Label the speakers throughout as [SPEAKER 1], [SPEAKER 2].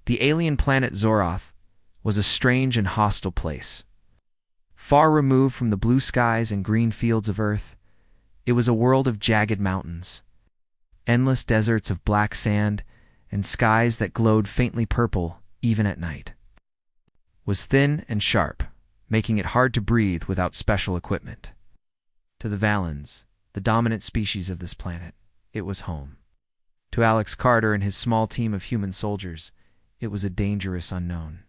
[SPEAKER 1] The alien planet Zoroth was a strange and hostile place. Far removed from the blue skies and green fields of Earth, it was a world of jagged mountains, endless deserts of black sand, and skies that glowed faintly purple even at night. It was thin and sharp, making it hard to breathe without special equipment. To the Valens, the dominant species of this planet, it was home. To Alex Carter and his small team of human soldiers, it was a dangerous unknown.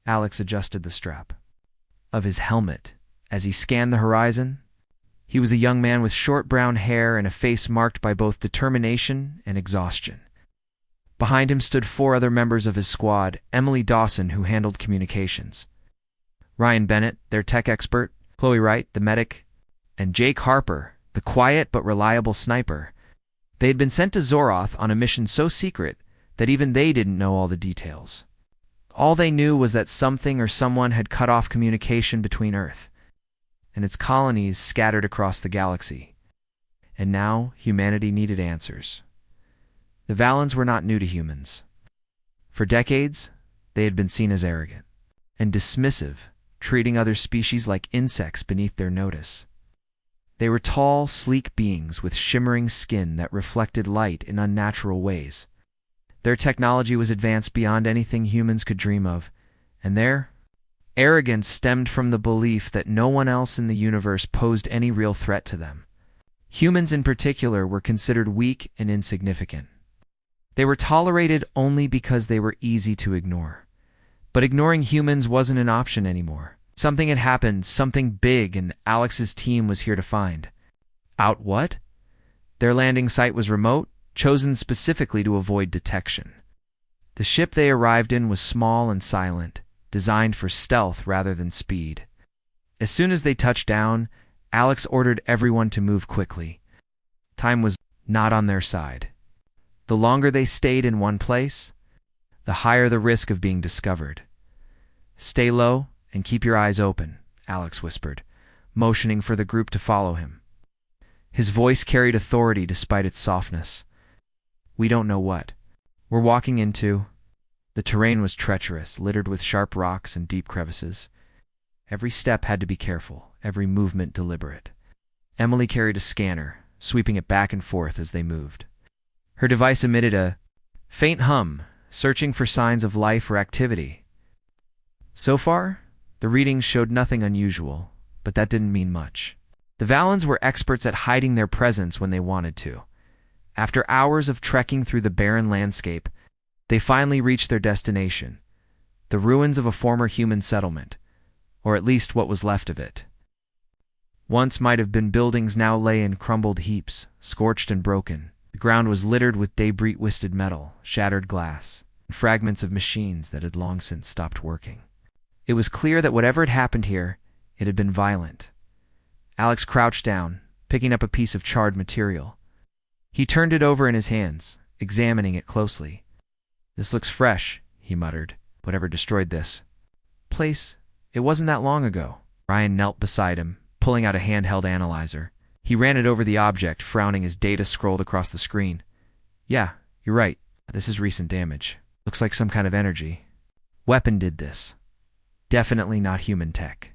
[SPEAKER 1] Alex adjusted the strap of his helmet as he scanned the horizon. He was a young man with short brown hair and a face marked by both determination and exhaustion. Behind him stood 4 other members of his squad: Emily Dawson, who handled communications, Ryan Bennett, their tech expert, Chloe Wright, the medic, and Jake Harper, the quiet but reliable sniper. They had been sent to Zoroth on a mission so secret that even they didn't know all the details. All they knew was that something or someone had cut off communication between Earth and its colonies scattered across the galaxy. And now humanity needed answers. The Valens were not new to humans. For decades, they had been seen as arrogant and dismissive, treating other species like insects beneath their notice. They were tall, sleek beings with shimmering skin that reflected light in unnatural ways. Their technology was advanced beyond anything humans could dream of, and their arrogance stemmed from the belief that no one else in the universe posed any real threat to them. Humans in particular were considered weak and insignificant. They were tolerated only because they were easy to ignore. But ignoring humans wasn't an option anymore. Something had happened, something big, and Alex's team was here to find out what? Their landing site was remote, chosen specifically to avoid detection. The ship they arrived in was small and silent, designed for stealth rather than speed. As soon as they touched down, Alex ordered everyone to move quickly. Time was not on their side. The longer they stayed in one place, the higher the risk of being discovered. "Stay low and keep your eyes open," Alex whispered, motioning for the group to follow him. His voice carried authority despite its softness. "We don't know what we're walking into." The terrain was treacherous, littered with sharp rocks and deep crevices. Every step had to be careful, every movement deliberate. Emily carried a scanner, sweeping it back and forth as they moved. Her device emitted a faint hum, searching for signs of life or activity. So far, the readings showed nothing unusual, but that didn't mean much. The Valens were experts at hiding their presence when they wanted to. After hours of trekking through the barren landscape, they finally reached their destination, the ruins of a former human settlement, or at least what was left of it. Once might have been buildings now lay in crumbled heaps, scorched and broken. The ground was littered with debris-twisted metal, shattered glass, and fragments of machines that had long since stopped working. It was clear that whatever had happened here, it had been violent. Alex crouched down, picking up a piece of charred material. He turned it over in his hands, examining it closely. "This looks fresh," he muttered. "Whatever destroyed this place, it wasn't that long ago." Ryan knelt beside him, pulling out a handheld analyzer. He ran it over the object, frowning as data scrolled across the screen. "Yeah, you're right. This is recent damage. Looks like some kind of energy weapon did this. Definitely not human tech."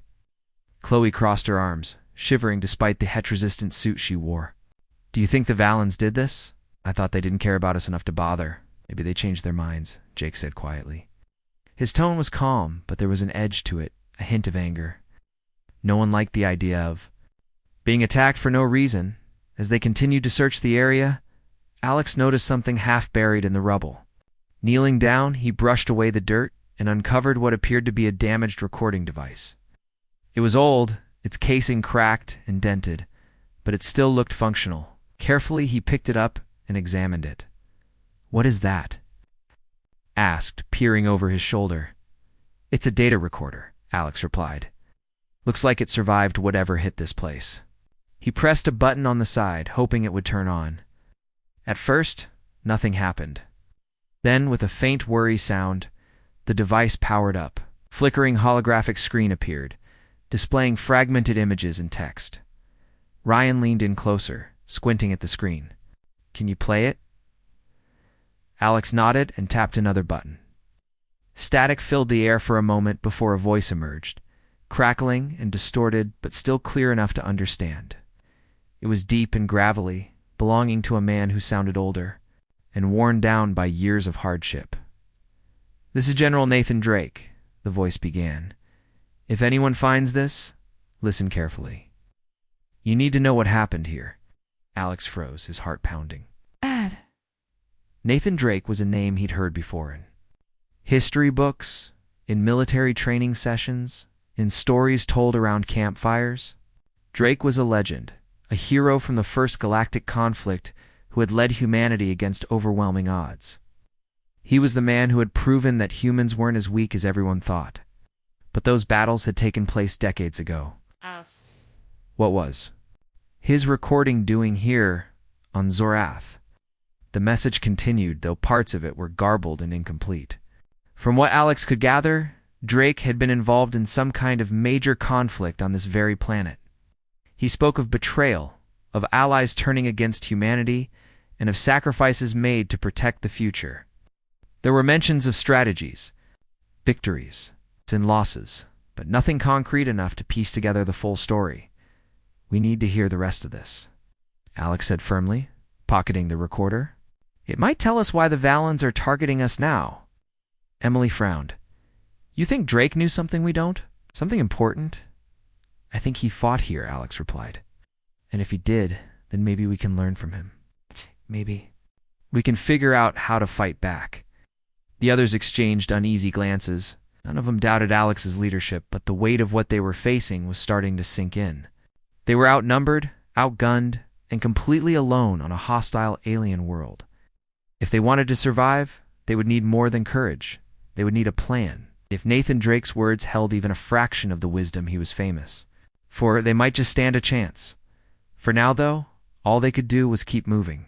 [SPEAKER 1] Chloe crossed her arms, shivering despite the het-resistant suit she wore. "Do you think the Valens did this? I thought they didn't care about us enough to bother. Maybe they changed their minds," Jake said quietly. His tone was calm, but there was an edge to it, a hint of anger. No one liked the idea of being attacked for no reason. As they continued to search the area, Alex noticed something half buried in the rubble. Kneeling down, he brushed away the dirt and uncovered what appeared to be a damaged recording device. It was old, its casing cracked and dented, but it still looked functional. Carefully, he picked it up and examined it. "What is that?" asked, peering over his shoulder. "It's a data recorder," Alex replied. "Looks like it survived whatever hit this place." He pressed a button on the side, hoping it would turn on. At first, nothing happened. Then, with a faint whirry sound, the device powered up. Flickering holographic screen appeared, displaying fragmented images and text. Ryan leaned in closer, squinting at the screen. "Can you play it?" Alex nodded and tapped another button. Static filled the air for a moment before a voice emerged, crackling and distorted but still clear enough to understand. It was deep and gravelly, belonging to a man who sounded older and worn down by years of hardship. "This is General Nathan Drake," the voice began. "If anyone finds this, listen carefully. You need to know what happened here." Alex froze, his heart pounding.
[SPEAKER 2] Dad.
[SPEAKER 1] Nathan Drake was a name he'd heard before in history books, in military training sessions, in stories told around campfires. Drake was a legend, a hero from the first galactic conflict who had led humanity against overwhelming odds. He was the man who had proven that humans weren't as weak as everyone thought. But those battles had taken place decades ago. What was his recording doing here on Zorath? The message continued, though parts of it were garbled and incomplete. From what Alex could gather, Drake had been involved in some kind of major conflict on this very planet. He spoke of betrayal, of allies turning against humanity, and of sacrifices made to protect the future. There were mentions of strategies, victories, and losses, but nothing concrete enough to piece together the full story. "We need to hear the rest of this," Alex said firmly, pocketing the recorder. "It might tell us why the Valens are targeting us now." Emily frowned. "You think Drake knew something we don't? Something important?" "I think he fought here," Alex replied. "And if he did, then maybe we can learn from him. Maybe we can figure out how to fight back." The others exchanged uneasy glances. None of them doubted Alex's leadership, but the weight of what they were facing was starting to sink in. They were outnumbered, outgunned, and completely alone on a hostile alien world. If they wanted to survive, they would need more than courage. They would need a plan. If Nathan Drake's words held even a fraction of the wisdom he was famous for, they might just stand a chance. For now, though, all they could do was keep moving.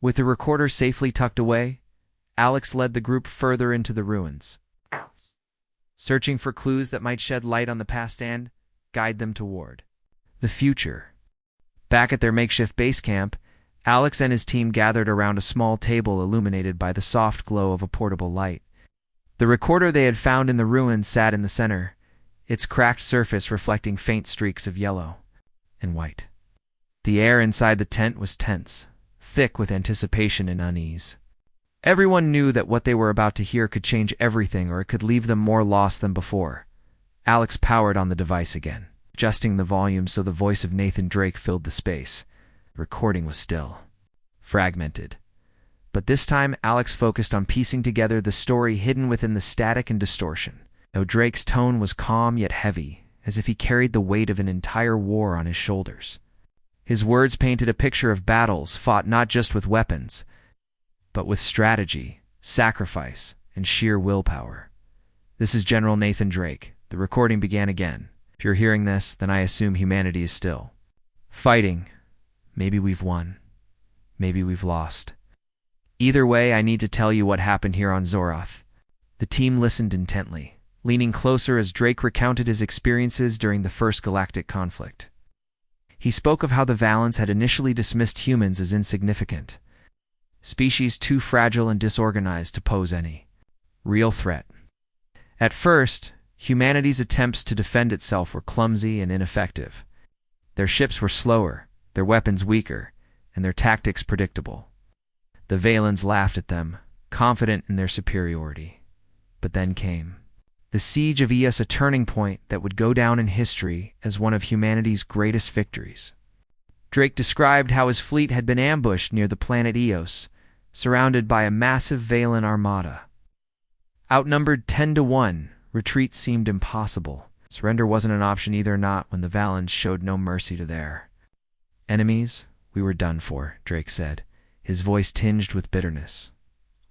[SPEAKER 1] With the recorder safely tucked away, Alex led the group further into the ruins, searching for clues that might shed light on the past and guide them toward the future. Back at their makeshift base camp, Alex and his team gathered around a small table illuminated by the soft glow of a portable light. The recorder they had found in the ruins sat in the center, its cracked surface reflecting faint streaks of yellow and white. The air inside the tent was tense, thick with anticipation and unease. Everyone knew that what they were about to hear could change everything, or it could leave them more lost than before. Alex powered on the device again, adjusting the volume so the voice of Nathan Drake filled the space. The recording was still fragmented. But this time, Alex focused on piecing together the story hidden within the static and distortion. Though Drake's tone was calm yet heavy, as if he carried the weight of an entire war on his shoulders. His words painted a picture of battles fought not just with weapons, but with strategy, sacrifice, and sheer willpower. "This is General Nathan Drake." The recording began again. "If you're hearing this, then I assume humanity is still fighting. Maybe we've won. Maybe we've lost. Either way, I need to tell you what happened here on Zorath." The team listened intently, leaning closer as Drake recounted his experiences during the first galactic conflict. He spoke of how the Valens had initially dismissed humans as insignificant, species too fragile and disorganized to pose any real threat. At first, humanity's attempts to defend itself were clumsy and ineffective. Their ships were slower, their weapons weaker, and their tactics predictable. The Valens laughed at them, confident in their superiority. But then came the siege of Eos, a turning point that would go down in history as one of humanity's greatest victories. Drake described how his fleet had been ambushed near the planet Eos, surrounded by a massive Valen armada. Outnumbered 10-1, retreat seemed impossible. Surrender wasn't an option either, not when the Valens showed no mercy to their enemies. "We were done for," Drake said, his voice tinged with bitterness.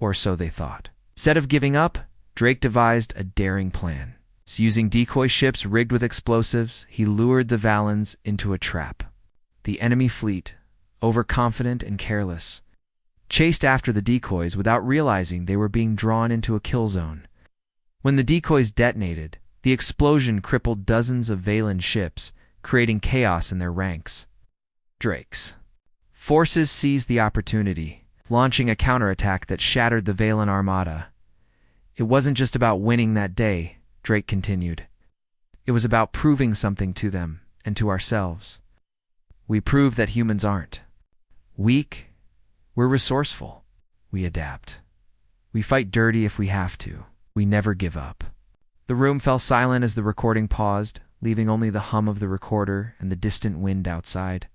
[SPEAKER 1] Or so they thought. Instead of giving up, Drake devised a daring plan. Using decoy ships rigged with explosives, he lured the Valens into a trap. The enemy fleet, overconfident and careless, chased after the decoys without realizing they were being drawn into a kill zone. When the decoys detonated, the explosion crippled dozens of Valen ships, creating chaos in their ranks. Drake's forces seized the opportunity, launching a counterattack that shattered the Valen armada. It wasn't just about winning that day, Drake continued. It was about proving something to them and to ourselves. We proved that humans aren't weak. We're resourceful. We adapt. We fight dirty if we have to. We never give up. The room fell silent as the recording paused, leaving only the hum of the recorder and the distant wind outside.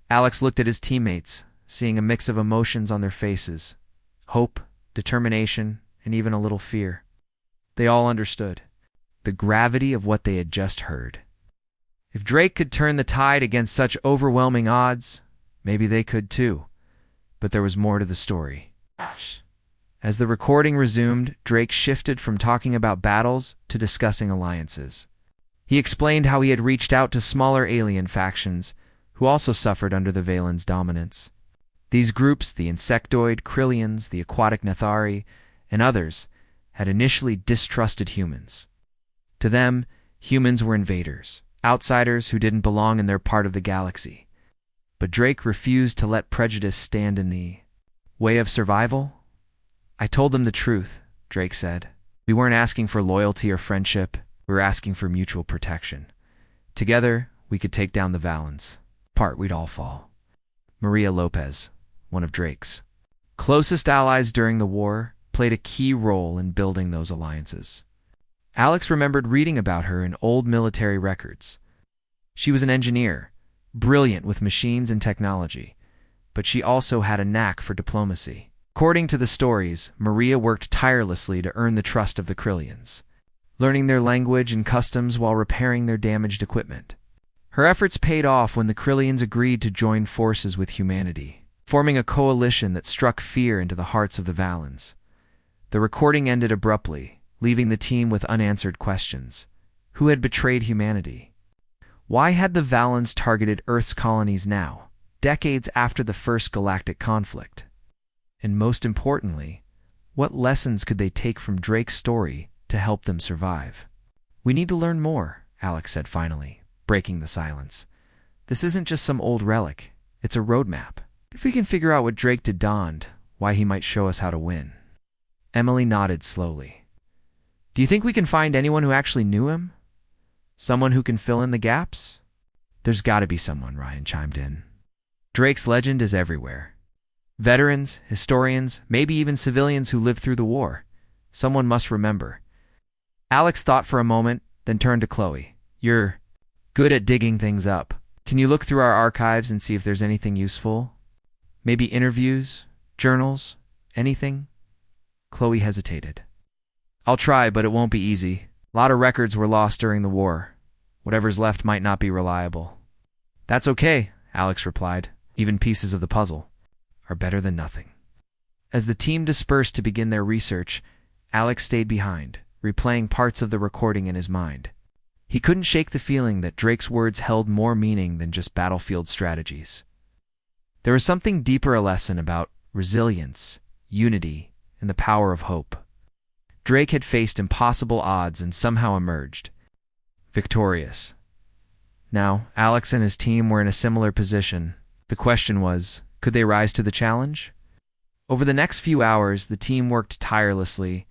[SPEAKER 1] Alex looked at his teammates, seeing a mix of emotions on their faces: hope, determination, and even a little fear. They all understood the gravity of what they had just heard. If Drake could turn the tide against such overwhelming odds, maybe they could too. But there was more to the story. As the recording resumed, Drake shifted from talking about battles to discussing alliances. He explained how he had reached out to smaller alien factions who also suffered under the Valen's dominance. These groups, the insectoid Krillians, the aquatic Nathari, and others, had initially distrusted humans. To them, humans were invaders, outsiders who didn't belong in their part of the galaxy. But Drake refused to let prejudice stand in the way of survival. I told them the truth, Drake said. We weren't asking for loyalty or friendship. We were asking for mutual protection. Together, we could take down the Valens. Apart, we'd all fall. Maria Lopez, one of Drake's closest allies during the war, played a key role in building those alliances. Alex remembered reading about her in old military records. She was an engineer, brilliant with machines and technology, but she also had a knack for diplomacy. According to the stories, Maria worked tirelessly to earn the trust of the Krillians, learning their language and customs while repairing their damaged equipment. Her efforts paid off when the Krillians agreed to join forces with humanity, forming a coalition that struck fear into the hearts of the Valens. The recording ended abruptly, leaving the team with unanswered questions. Who had betrayed humanity? Why had the Valens targeted Earth's colonies now, decades after the first galactic conflict? And most importantly, what lessons could they take from Drake's story to help them survive? We need to learn more, Alex said finally, breaking the silence. This isn't just some old relic, it's a roadmap. If we can figure out what Drake donned, why he might show us how to win. Emily nodded slowly. Do you think we can find anyone who actually knew him? Someone who can fill in the gaps? There's got to be someone, Ryan chimed in. Drake's legend is everywhere. Veterans, historians, maybe even civilians who lived through the war. Someone must remember. Alex thought for a moment, then turned to Chloe. You're good at digging things up. Can you look through our archives and see if there's anything useful? Maybe interviews, journals, anything? Chloe hesitated. I'll try, but it won't be easy. A lot of records were lost during the war. Whatever's left might not be reliable. That's okay, Alex replied. Even pieces of the puzzle are better than nothing. As the team dispersed to begin their research, Alex stayed behind, replaying parts of the recording in his mind. He couldn't shake the feeling that Drake's words held more meaning than just battlefield strategies. There was something deeper, a lesson about resilience, unity, and the power of hope. Drake had faced impossible odds and somehow emerged victorious. Now, Alex and his team were in a similar position. The question was, could they rise to the challenge? Over the next few hours, the team worked tirelessly.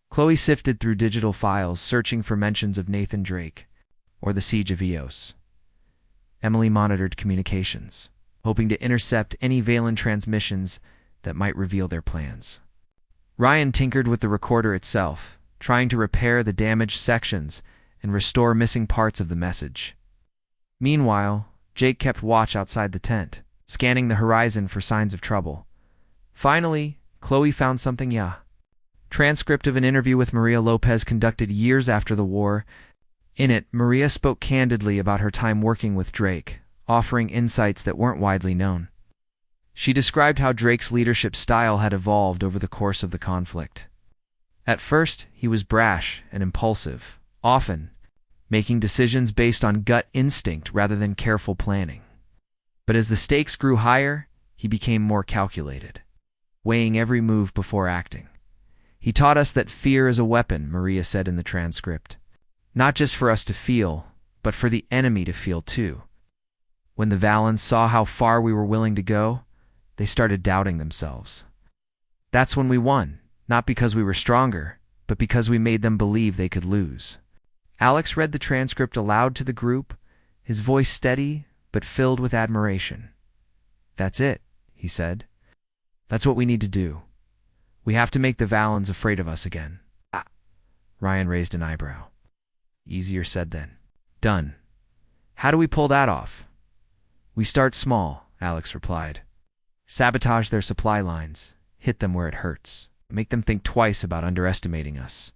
[SPEAKER 1] Chloe sifted through digital files, searching for mentions of Nathan Drake or the Siege of Eos. Emily monitored communications, hoping to intercept any Valen transmissions that might reveal their plans. Ryan tinkered with the recorder itself, trying to repair the damaged sections and restore missing parts of the message. Meanwhile, Jake kept watch outside the tent, scanning the horizon for signs of trouble. Finally, Chloe found something. Transcript of an interview with Maria Lopez conducted years after the war. In it, Maria spoke candidly about her time working with Drake, offering insights that weren't widely known. She described how Drake's leadership style had evolved over the course of the conflict. At first, he was brash and impulsive, often making decisions based on gut instinct rather than careful planning. But as the stakes grew higher, he became more calculated, weighing every move before acting. He taught us that fear is a weapon, Maria said in the transcript. Not just for us to feel, but for the enemy to feel too. When the Valens saw how far we were willing to go, they started doubting themselves. That's when we won, not because we were stronger, but because we made them believe they could lose. Alex read the transcript aloud to the group, his voice steady but filled with admiration. "That's it," he said. "That's what we need to do. We have to make the Valons afraid of us again." Ah, Ryan raised an eyebrow. "Easier said than done. How do we pull that off?" "We start small," Alex replied. "Sabotage their supply lines, hit them where it hurts, make them think twice about underestimating us."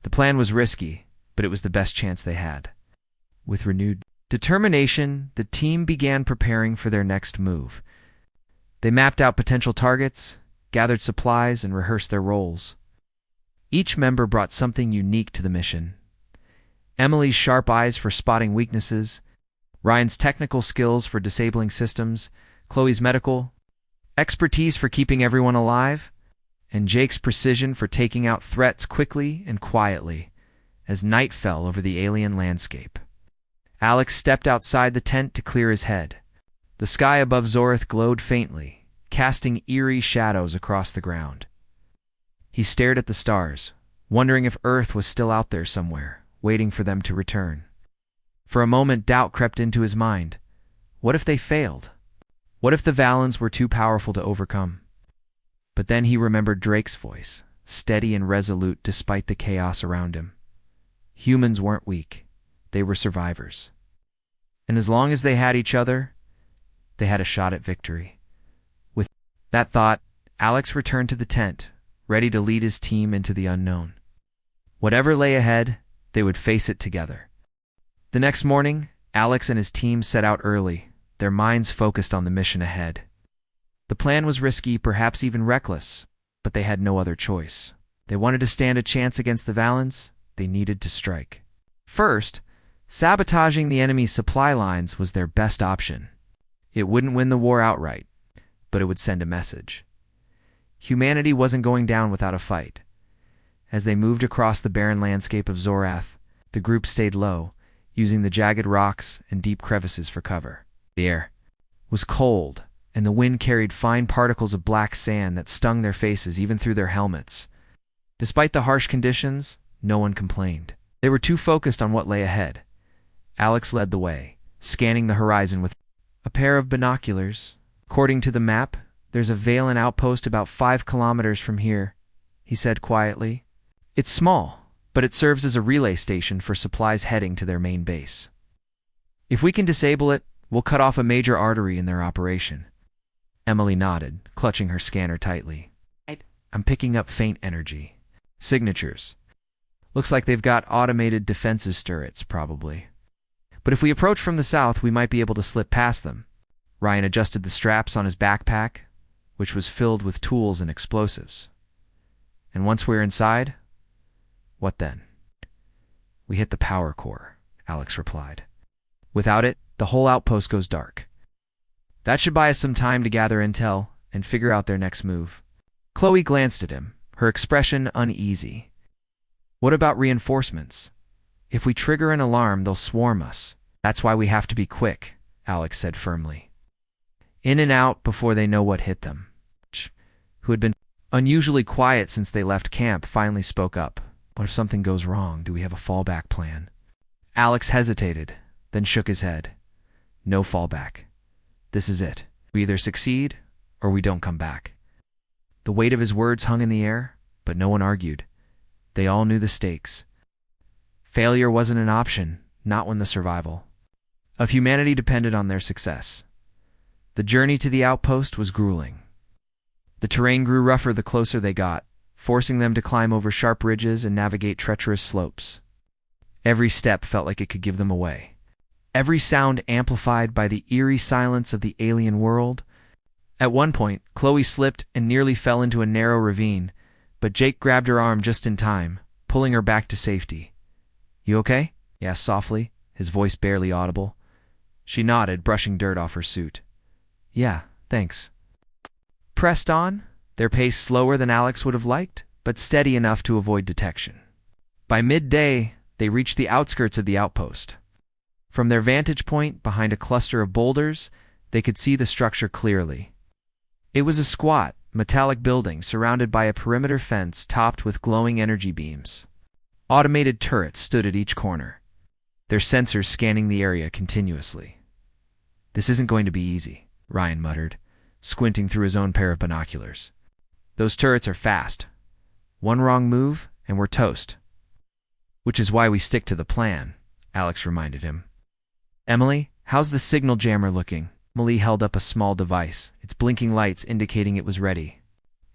[SPEAKER 1] The plan was risky, but it was the best chance they had. With renewed determination, the team began preparing for their next move. They mapped out potential targets, gathered supplies, and rehearsed their roles. Each member brought something unique to the mission. Emily's sharp eyes for spotting weaknesses, Ryan's technical skills for disabling systems, Chloe's medical expertise for keeping everyone alive, and Jake's precision for taking out threats quickly and quietly as night fell over the alien landscape. Alex stepped outside the tent to clear his head. The sky above Zorith glowed faintly, casting eerie shadows across the ground. He stared at the stars, wondering if Earth was still out there somewhere, waiting for them to return. For a moment, doubt crept into his mind. What if they failed? What if the Valons were too powerful to overcome? But then he remembered Drake's voice, steady and resolute despite the chaos around him. Humans weren't weak. They were survivors. And as long as they had each other, they had a shot at victory. With that thought, Alex returned to the tent, ready to lead his team into the unknown. Whatever lay ahead, they would face it together. The next morning, Alex and his team set out early, their minds focused on the mission ahead. The plan was risky, perhaps even reckless, but they had no other choice. They wanted to stand a chance against the Valons. They needed to strike. First, sabotaging the enemy's supply lines was their best option. It wouldn't win the war outright, but it would send a message. Humanity wasn't going down without a fight. As they moved across the barren landscape of Zorath, the group stayed low, using the jagged rocks and deep crevices for cover. The air was cold, and the wind carried fine particles of black sand that stung their faces even through their helmets. Despite the harsh conditions, no one complained. They were too focused on what lay ahead. Alex led the way, scanning the horizon with a pair of binoculars. "According to the map, there's a Valen outpost about 5 kilometers from here," he said quietly. "It's small, but it serves as a relay station for supplies heading to their main base. If we can disable it, we'll cut off a major artery in their operation." Emily nodded, clutching her scanner tightly. "I'm picking up faint energy. Signatures. Looks like they've got automated defenses turrets, probably. But if we approach from the south, we might be able to slip past them." Ryan adjusted the straps on his backpack, which was filled with tools and explosives. "And once we're inside, what then?" "We hit the power core," Alex replied. "Without it, the whole outpost goes dark. That should buy us some time to gather intel and figure out their next move." Chloe glanced at him, her expression uneasy. "What about reinforcements? If we trigger an alarm, they'll swarm us. That's why we have to be quick," Alex said firmly. "In and out before they know what hit them." Who had been unusually quiet since they left camp, finally spoke up. "What if something goes wrong? Do we have a fallback plan?" Alex hesitated, then shook his head. "No fallback. This is it. We either succeed or we don't come back." The weight of his words hung in the air, but no one argued. They all knew the stakes. Failure wasn't an option, not when the survival of humanity depended on their success. The journey to the outpost was grueling. The terrain grew rougher the closer they got, forcing them to climb over sharp ridges and navigate treacherous slopes. Every step felt like it could give them away. Every sound amplified by the eerie silence of the alien world. At one point, Chloe slipped and nearly fell into a narrow ravine, but Jake grabbed her arm just in time, pulling her back to safety. "You okay?" he asked softly, his voice barely audible. She nodded, brushing dirt off her suit. "Yeah, thanks." Pressed on, their pace slower than Alex would have liked, but steady enough to avoid detection. By midday, they reached the outskirts of the outpost. From their vantage point, behind a cluster of boulders, they could see the structure clearly. It was a squat, metallic building surrounded by a perimeter fence topped with glowing energy beams. Automated turrets stood at each corner, their sensors scanning the area continuously. "This isn't going to be easy," Ryan muttered, squinting through his own pair of binoculars. "Those turrets are fast. One wrong move, and we're toast." "Which is why we stick to the plan," Alex reminded him. "Emily, how's the signal jammer looking?" Emily held up a small device, its blinking lights indicating it was ready.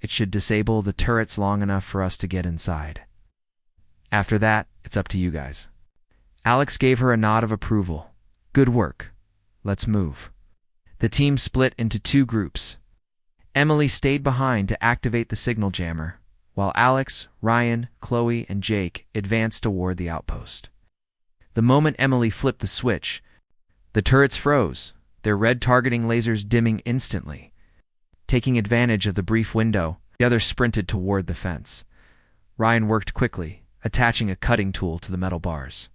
[SPEAKER 1] "It should disable the turrets long enough for us to get inside. After that, it's up to you guys." Alex gave her a nod of approval. "Good work. Let's move." The team split into two groups. Emily stayed behind to activate the signal jammer, while Alex, Ryan, Chloe, and Jake advanced toward the outpost. The moment Emily flipped the switch, the turrets froze, their red targeting lasers dimming instantly. Taking advantage of the brief window, the others sprinted toward the fence. Ryan worked quickly, attaching a cutting tool to the metal bars.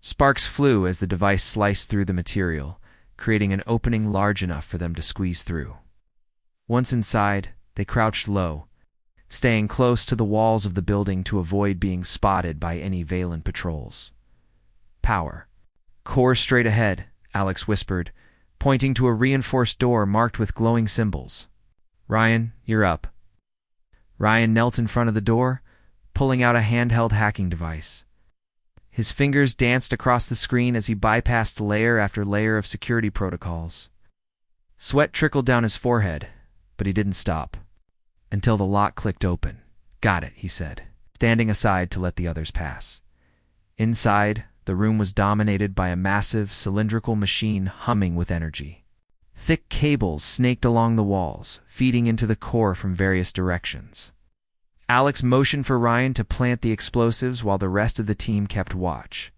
[SPEAKER 1] Sparks flew as the device sliced through the material, creating an opening large enough for them to squeeze through. Once inside, they crouched low, staying close to the walls of the building to avoid being spotted by any Valen patrols. "Power. Core straight ahead," Alex whispered, pointing to a reinforced door marked with glowing symbols. "Ryan, you're up." Ryan knelt in front of the door, pulling out a handheld hacking device. His fingers danced across the screen as he bypassed layer after layer of security protocols. Sweat trickled down his forehead, but he didn't stop. Until the lock clicked open. "Got it," he said, standing aside to let the others pass. Inside, the room was dominated by a massive, cylindrical machine humming with energy. Thick cables snaked along the walls, feeding into the core from various directions. Alex motioned for Ryan to plant the explosives while the rest of the team kept watch.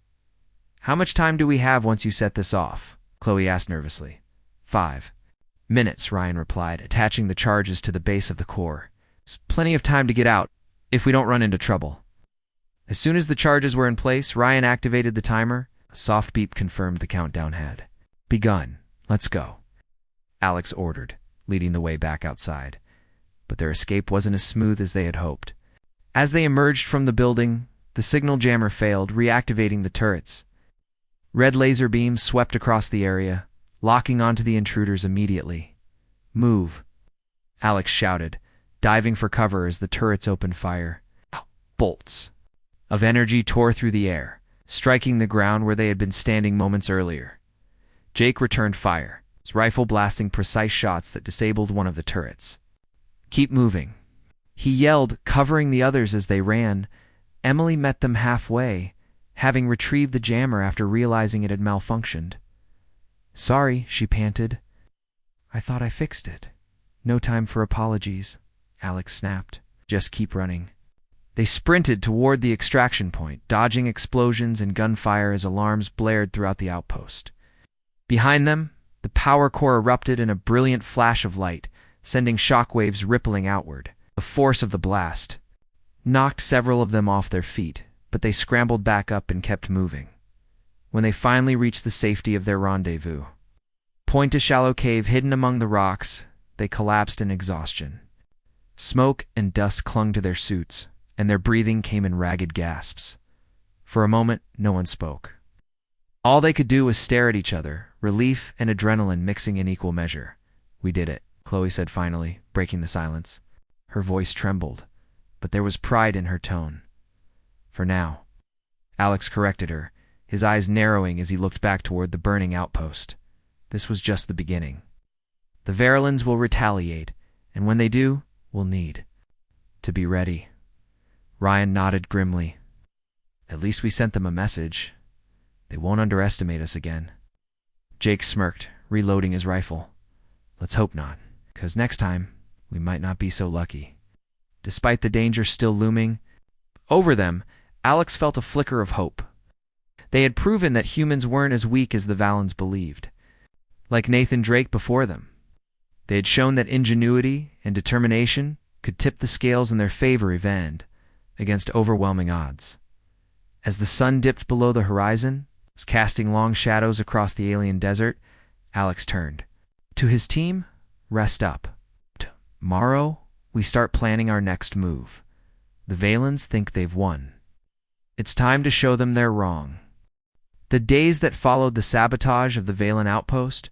[SPEAKER 1] "How much time do we have once you set this off?" Chloe asked nervously. 5 minutes, Ryan replied, attaching the charges to the base of the core. "It's plenty of time to get out, if we don't run into trouble." As soon as the charges were in place, Ryan activated the timer. A soft beep confirmed the countdown had begun. "Let's go," Alex ordered, leading the way back outside. But their escape wasn't as smooth as they had hoped. As they emerged from the building, the signal jammer failed, reactivating the turrets. Red laser beams swept across the area, locking onto the intruders immediately. "Move," Alex shouted, diving for cover as the turrets opened fire. Bolts of energy tore through the air, striking the ground where they had been standing moments earlier. Jake returned fire, his rifle blasting precise shots that disabled one of the turrets. "Keep moving," he yelled, covering the others as they ran. Emily met them halfway, having retrieved the jammer after realizing it had malfunctioned. "Sorry," she panted. "I thought I fixed it." "No time for apologies," Alex snapped. "Just keep running." They sprinted toward the extraction point, dodging explosions and gunfire as alarms blared throughout the outpost. Behind them, the power core erupted in a brilliant flash of light, sending shockwaves rippling outward. The force of the blast knocked several of them off their feet, but they scrambled back up and kept moving. When they finally reached the safety of their rendezvous, point a shallow cave hidden among the rocks, they collapsed in exhaustion. Smoke and dust clung to their suits, and their breathing came in ragged gasps. For a moment, no one spoke. All they could do was stare at each other, relief and adrenaline mixing in equal measure. "We did it," Chloe said finally, breaking the silence. Her voice trembled, but there was pride in her tone. "For now," Alex corrected her, his eyes narrowing as he looked back toward the burning outpost. "This was just the beginning. The Verolins will retaliate, and when they do, we'll need to be ready." Ryan nodded grimly. "At least we sent them a message. They won't underestimate us again." Jake smirked, reloading his rifle. "Let's hope not, because next time, we might not be so lucky." Despite the danger still looming over them, Alex felt a flicker of hope. They had proven that humans weren't as weak as the Valens believed. Like Nathan Drake before them, they had shown that ingenuity and determination could tip the scales in their favor against overwhelming odds. As the sun dipped below the horizon, casting long shadows across the alien desert, Alex turned. To his team, "Rest up. Tomorrow we start planning our next move. The Valens think they've won. It's time to show them they're wrong. The days that followed the sabotage of the Valen outpost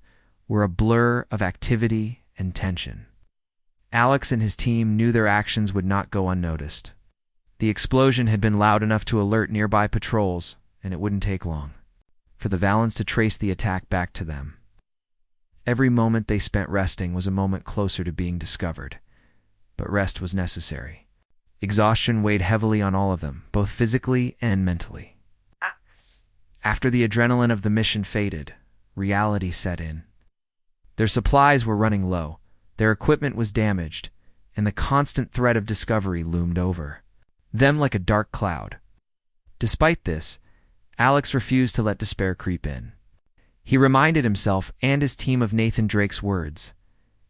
[SPEAKER 1] were a blur of activity and tension. Alex and his team knew their actions would not go unnoticed. The explosion had been loud enough to alert nearby patrols, and it wouldn't take long for the Valens to trace the attack back to them. Every moment they spent resting was a moment closer to being discovered, but rest was necessary. Exhaustion weighed heavily on all of them, both physically and mentally. After the adrenaline of the mission faded, reality set in. Their supplies were running low, their equipment was damaged, and the constant threat of discovery loomed over them like a dark cloud. Despite this, Alex refused to let despair creep in. He reminded himself and his team of Nathan Drake's words: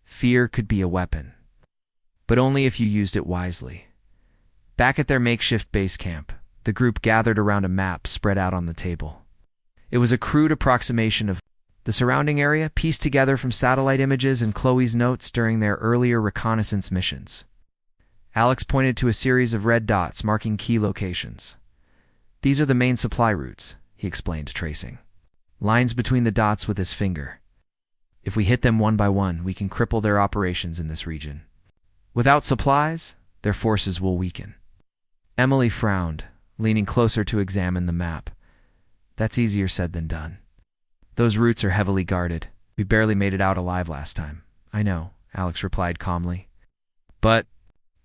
[SPEAKER 1] "Fear could be a weapon, but only if you used it wisely." Back at their makeshift base camp, the group gathered around a map spread out on the table. It was a crude approximation of the surrounding area, pieced together from satellite images and Chloe's notes during their earlier reconnaissance missions. Alex pointed to a series of red dots marking key locations. "These are the main supply routes," he explained, tracing lines between the dots with his finger. "If we hit them one by one, we can cripple their operations in this region. Without supplies, their forces will weaken." Emily frowned, leaning closer to examine the map. "That's easier said than done. Those routes are heavily guarded. We barely made it out alive last time." "I know," Alex replied calmly. "But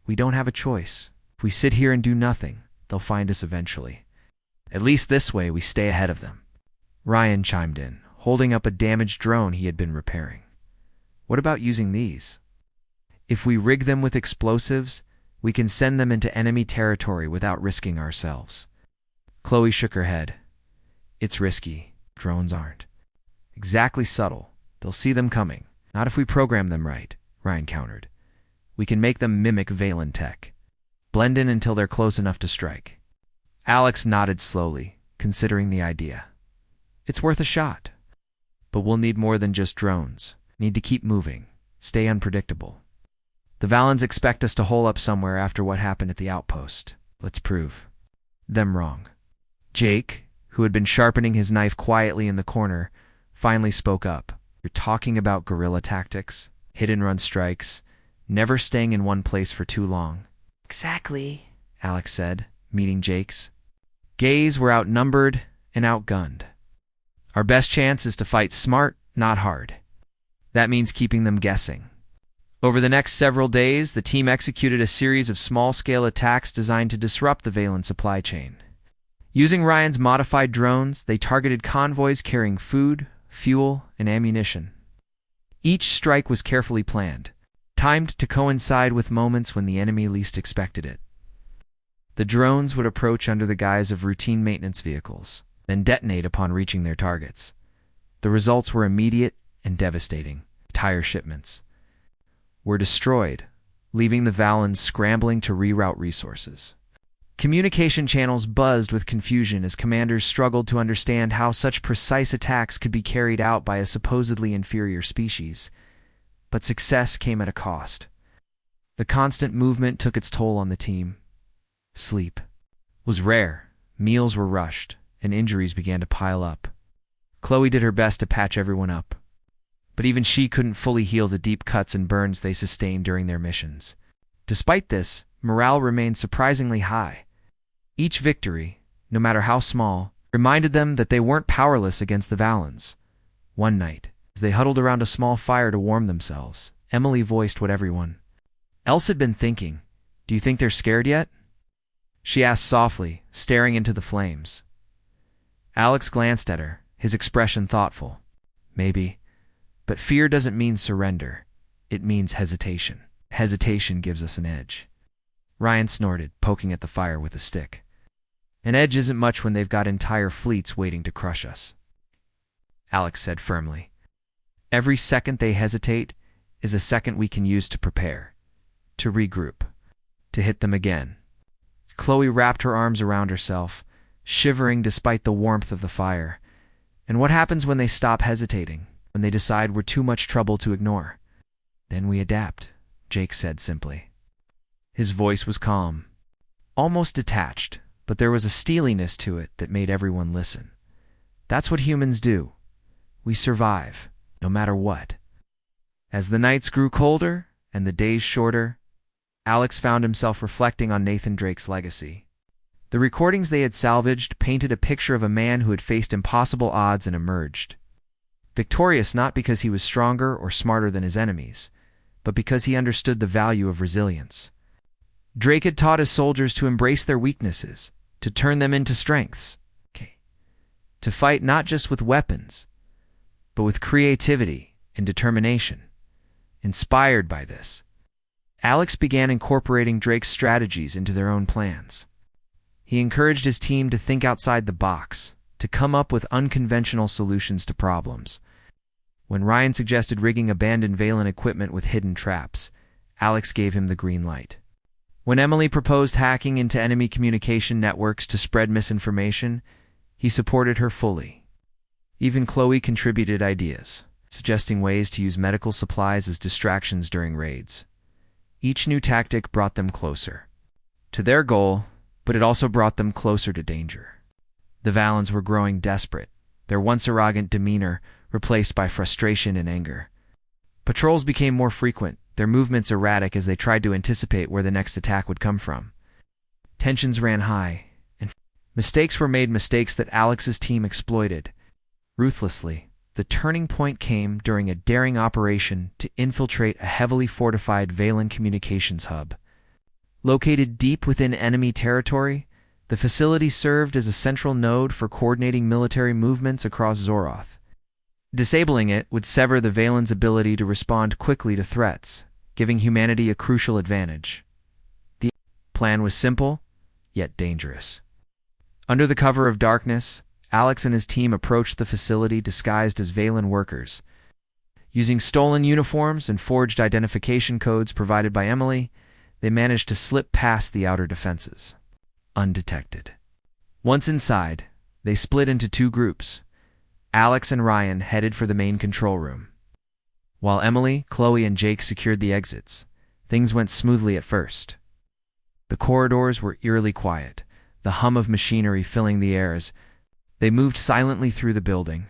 [SPEAKER 1] we don't have a choice. If we sit here and do nothing, they'll find us eventually. At least this way we stay ahead of them." Ryan chimed in, holding up a damaged drone he had been repairing. "What about using these? If we rig them with explosives, we can send them into enemy territory without risking ourselves." Chloe shook her head. "It's risky. Drones aren't exactly subtle. They'll see them coming. Not if we program them right," Ryan countered. "We can make them mimic Valen tech. Blend in until they're close enough to strike." Alex nodded slowly, considering the idea. "It's worth a shot. But we'll need more than just drones. Need to keep moving. Stay unpredictable. The Valens expect us to hole up somewhere after what happened at the outpost. Let's prove them wrong." Jake, who had been sharpening his knife quietly in the corner, finally spoke up. "You're talking about guerrilla tactics, hit-and-run strikes, never staying in one place for too long." "Exactly," Alex said, meeting Jake's gaze. "We're outnumbered and outgunned. Our best chance is to fight smart, not hard. That means keeping them guessing." Over the next several days, the team executed a series of small-scale attacks designed to disrupt the Valen supply chain. Using Ryan's modified drones, they targeted convoys carrying food, fuel, and ammunition. Each strike was carefully planned, timed to coincide with moments when the enemy least expected it. The drones would approach under the guise of routine maintenance vehicles, then detonate upon reaching their targets. The results were immediate and devastating. Entire shipments were destroyed, leaving the Valens scrambling to reroute resources. Communication channels buzzed with confusion as commanders struggled to understand how such precise attacks could be carried out by a supposedly inferior species. But success came at a cost. The constant movement took its toll on the team. Sleep was rare, meals were rushed, and injuries began to pile up. Chloe did her best to patch everyone up, but even she couldn't fully heal the deep cuts and burns they sustained during their missions. Despite this, morale remained surprisingly high. Each victory, no matter how small, reminded them that they weren't powerless against the Valens. One night, as they huddled around a small fire to warm themselves, Emily voiced what everyone else had been thinking. "Do you think they're scared yet?" she asked softly, staring into the flames. Alex glanced at her, his expression thoughtful. "Maybe. But fear doesn't mean surrender. It means hesitation. Hesitation gives us an edge." Ryan snorted, poking at the fire with a stick. "An edge isn't much when they've got entire fleets waiting to crush us," Alex said firmly. "Every second they hesitate is a second we can use to prepare, to regroup, to hit them again." Chloe wrapped her arms around herself, shivering despite the warmth of the fire. "And what happens when they stop hesitating, when they decide we're too much trouble to ignore?" "Then we adapt," Jake said simply. His voice was calm, almost detached, but there was a steeliness to it that made everyone listen. That's what humans do. We survive, no matter what. As the nights grew colder and the days shorter, Alex found himself reflecting on Nathan Drake's legacy. The recordings they had salvaged painted a picture of a man who had faced impossible odds and emerged victorious, not because he was stronger or smarter than his enemies, but because he understood the value of resilience. Drake had taught his soldiers to embrace their weaknesses, to turn them into strengths, to fight not just with weapons, but with creativity and determination. Inspired by this, Alex began incorporating Drake's strategies into their own plans. He encouraged his team to think outside the box, to come up with unconventional solutions to problems. When Ryan suggested rigging abandoned Valen equipment with hidden traps, Alex gave him the green light. When Emily proposed hacking into enemy communication networks to spread misinformation, he supported her fully. Even Chloe contributed ideas, suggesting ways to use medical supplies as distractions during raids. Each new tactic brought them closer to their goal, but it also brought them closer to danger. The Valens were growing desperate, their once arrogant demeanor replaced by frustration and anger. Patrols became more frequent, their movements erratic as they tried to anticipate where the next attack would come from. Tensions ran high, and mistakes were made, mistakes that Alex's team exploited ruthlessly. The turning point came during a daring operation to infiltrate a heavily fortified Valen communications hub. Located deep within enemy territory, the facility served as a central node for coordinating military movements across Zoroth. Disabling it would sever the Valen's ability to respond quickly to threats, giving humanity a crucial advantage. The plan was simple, yet dangerous. Under the cover of darkness, Alex and his team approached the facility disguised as Valen workers. Using stolen uniforms and forged identification codes provided by Emily, they managed to slip past the outer defenses, undetected. Once inside, they split into two groups. Alex and Ryan headed for the main control room, while Emily, Chloe, and Jake secured the exits. Things went smoothly at first. The corridors were eerily quiet, the hum of machinery filling the air as they moved silently through the building.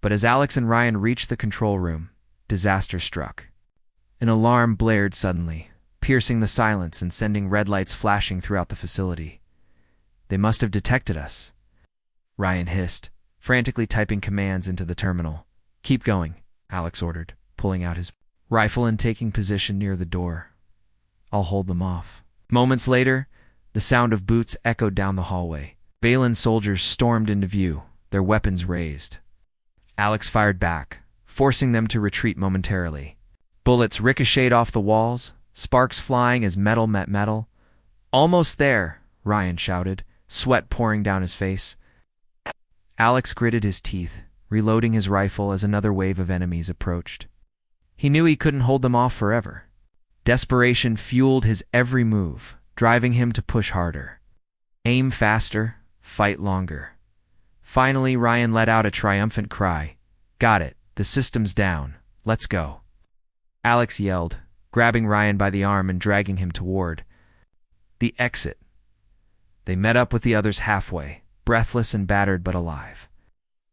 [SPEAKER 1] But as Alex and Ryan reached the control room, disaster struck. An alarm blared suddenly, piercing the silence and sending red lights flashing throughout the facility. "They must have detected us," Ryan hissed, frantically typing commands into the terminal. "Keep going," Alex ordered, pulling out his rifle and taking position near the door. "I'll hold them off." Moments later, the sound of boots echoed down the hallway. Valen soldiers stormed into view, their weapons raised. Alex fired back, forcing them to retreat momentarily. Bullets ricocheted off the walls, sparks flying as metal met metal. "Almost there," Ryan shouted, sweat pouring down his face. Alex gritted his teeth, reloading his rifle as another wave of enemies approached. He knew he couldn't hold them off forever. Desperation fueled his every move, driving him to push harder. Aim faster, fight longer. Finally, Ryan let out a triumphant cry. "Got it, the system's down. Let's go." Alex yelled, grabbing Ryan by the arm and dragging him toward the exit. They met up with the others halfway, breathless and battered but alive.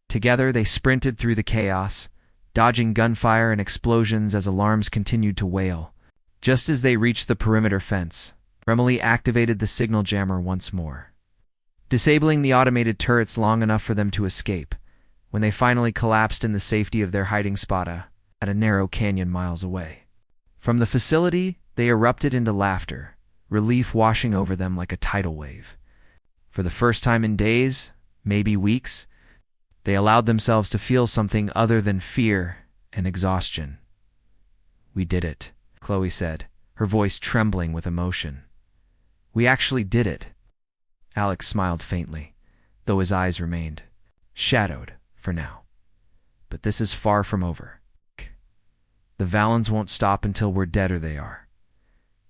[SPEAKER 1] Together, they sprinted through the chaos, dodging gunfire and explosions as alarms continued to wail. Just as they reached the perimeter fence, Emily activated the signal jammer once more, disabling the automated turrets long enough for them to escape. When they finally collapsed in the safety of their hiding spot at a narrow canyon miles away. From the facility, they erupted into laughter, relief washing over them like a tidal wave. For the first time in days, maybe weeks, they allowed themselves to feel something other than fear and exhaustion. "We did it," Chloe said, her voice trembling with emotion. "We actually did it." Alex smiled faintly, though his eyes remained shadowed for now. "But this is far from over. The Valens won't stop until we're dead or they are."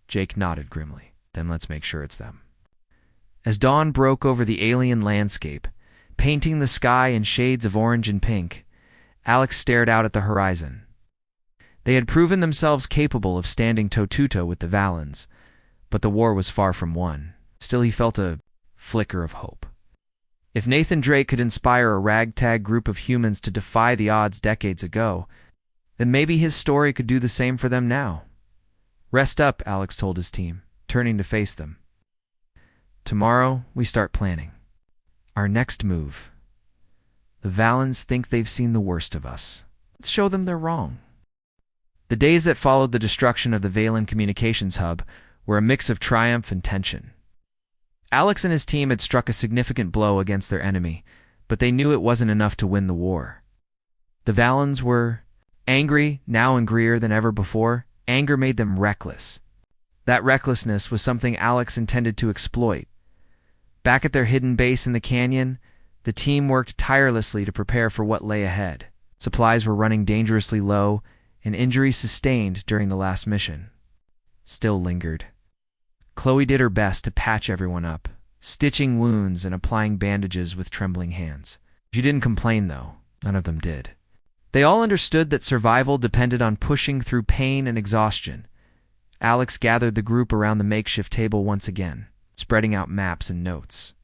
[SPEAKER 1] Jake nodded grimly. "Then let's make sure it's them." As dawn broke over the alien landscape, painting the sky in shades of orange and pink, Alex stared out at the horizon. They had proven themselves capable of standing toe-to-toe with the Valens, But the war was far from won. Still, he felt a flicker of hope. If Nathan Drake could inspire a ragtag group of humans to defy the odds decades ago, then maybe his story could do the same for them now. "Rest up," Alex told his team, turning to face them. "Tomorrow, we start planning. Our next move. The Valens think they've seen the worst of us. Let's show them they're wrong." The days that followed the destruction of the Valen communications hub were a mix of triumph and tension. Alex and his team had struck a significant blow against their enemy, but they knew it wasn't enough to win the war. The Valens were angry, now angrier than ever before. Anger made them reckless. That recklessness was something Alex intended to exploit. Back at their hidden base in the canyon, the team worked tirelessly to prepare for what lay ahead. Supplies were running dangerously low, and injuries sustained during the last mission still lingered. Chloe did her best to patch everyone up, stitching wounds and applying bandages with trembling hands. She didn't complain, though. None of them did. They all understood that survival depended on pushing through pain and exhaustion. Alex gathered the group around the makeshift table once again, spreading out maps and notes.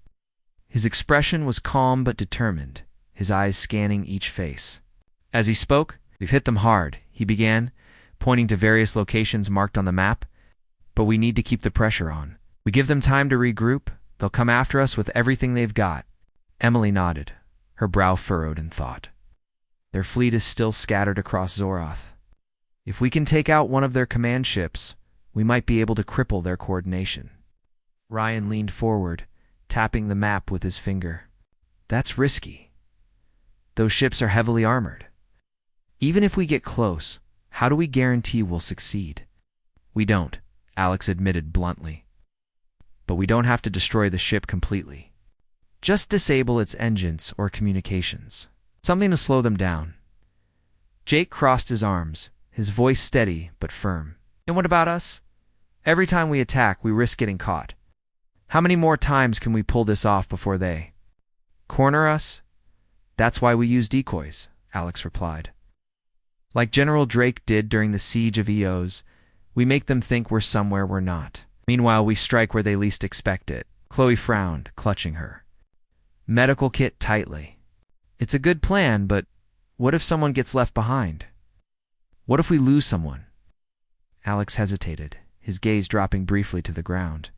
[SPEAKER 1] His expression was calm but determined, his eyes scanning each face. As he spoke, "We've hit them hard," he began, pointing to various locations marked on the map. "But we need to keep the pressure on. We give them time to regroup, they'll come after us with everything they've got." Emily nodded, her brow furrowed in thought. "Their fleet is still scattered across Zoroth. If we can take out one of their command ships, we might be able to cripple their coordination." Ryan leaned forward, tapping the map with his finger. "That's risky. Those ships are heavily armored. Even if we get close, how do we guarantee we'll succeed?" "We don't," Alex admitted bluntly. "But we don't have to destroy the ship completely. Just disable its engines or communications. Something to slow them down." Jake crossed his arms, his voice steady but firm. "And what about us? Every time we attack, we risk getting caught. How many more times can we pull this off before they corner us?" "That's why we use decoys," Alex replied. "Like General Drake did during the siege of Eos, we make them think we're somewhere we're not. Meanwhile, we strike where they least expect it." Chloe frowned, clutching her medical kit tightly. "It's a good plan, but what if someone gets left behind? What if we lose someone?" Alex hesitated, his gaze dropping briefly to the ground.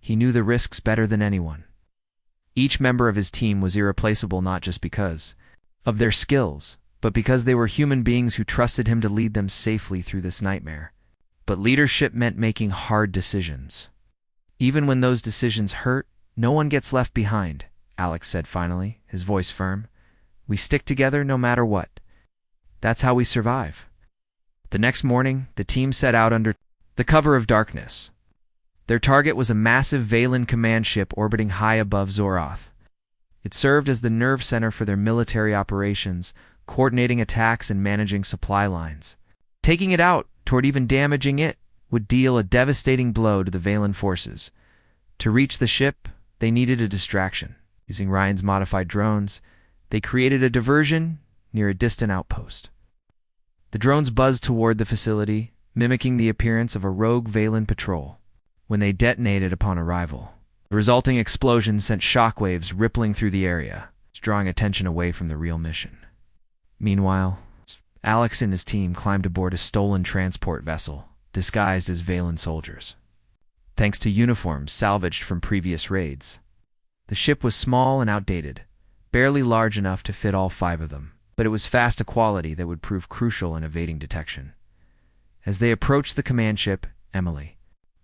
[SPEAKER 1] He knew the risks better than anyone. Each member of his team was irreplaceable not just because of their skills, but because they were human beings who trusted him to lead them safely through this nightmare. But leadership meant making hard decisions. "Even when those decisions hurt, no one gets left behind," Alex said finally, his voice firm. "We stick together no matter what. That's how we survive." The next morning, the team set out under the cover of darkness. Their target was a massive Valen command ship orbiting high above Zoroth. It served as the nerve center for their military operations, coordinating attacks and managing supply lines. Taking it out, toward even damaging it, would deal a devastating blow to the Valen forces. To reach the ship, they needed a distraction. Using Ryan's modified drones, they created a diversion near a distant outpost. The drones buzzed toward the facility, mimicking the appearance of a rogue Valen patrol. When they detonated upon arrival, the resulting explosion sent shockwaves rippling through the area, drawing attention away from the real mission. Meanwhile, Alex and his team climbed aboard a stolen transport vessel, disguised as Valen soldiers. Thanks to uniforms salvaged from previous raids, the ship was small and outdated, barely large enough to fit all 5 of them, but it was fast a quality that would prove crucial in evading detection. As they approached the command ship, Emily